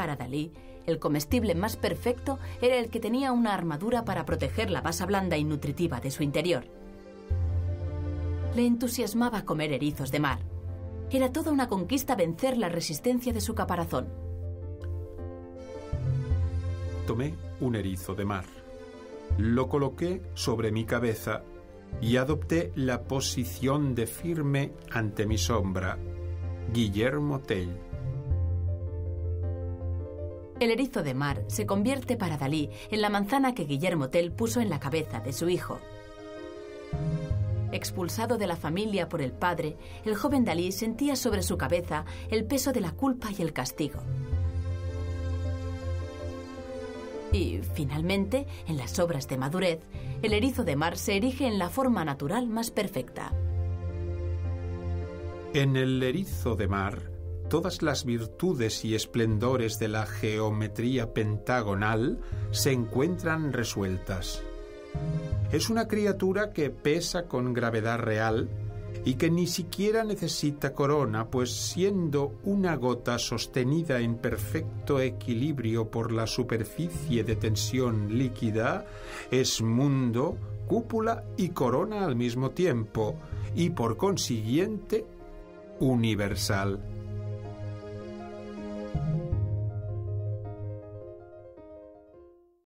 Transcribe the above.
Para Dalí, el comestible más perfecto era el que tenía una armadura para proteger la masa blanda y nutritiva de su interior. Le entusiasmaba comer erizos de mar. Era toda una conquista vencer la resistencia de su caparazón. Tomé un erizo de mar, lo coloqué sobre mi cabeza y adopté la posición de firme ante mi sombra, Guillermo Tell. El erizo de mar se convierte para Dalí en la manzana que Guillermo Tell puso en la cabeza de su hijo. Expulsado de la familia por el padre, el joven Dalí sentía sobre su cabeza el peso de la culpa y el castigo. Y, finalmente, en las obras de madurez, el erizo de mar se erige en la forma natural más perfecta. En el erizo de mar, todas las virtudes y esplendores de la geometría pentagonal se encuentran resueltas. Es una criatura que pesa con gravedad real y que ni siquiera necesita corona, pues siendo una gota sostenida en perfecto equilibrio por la superficie de tensión líquida, es mundo, cúpula y corona al mismo tiempo, y por consiguiente, universal.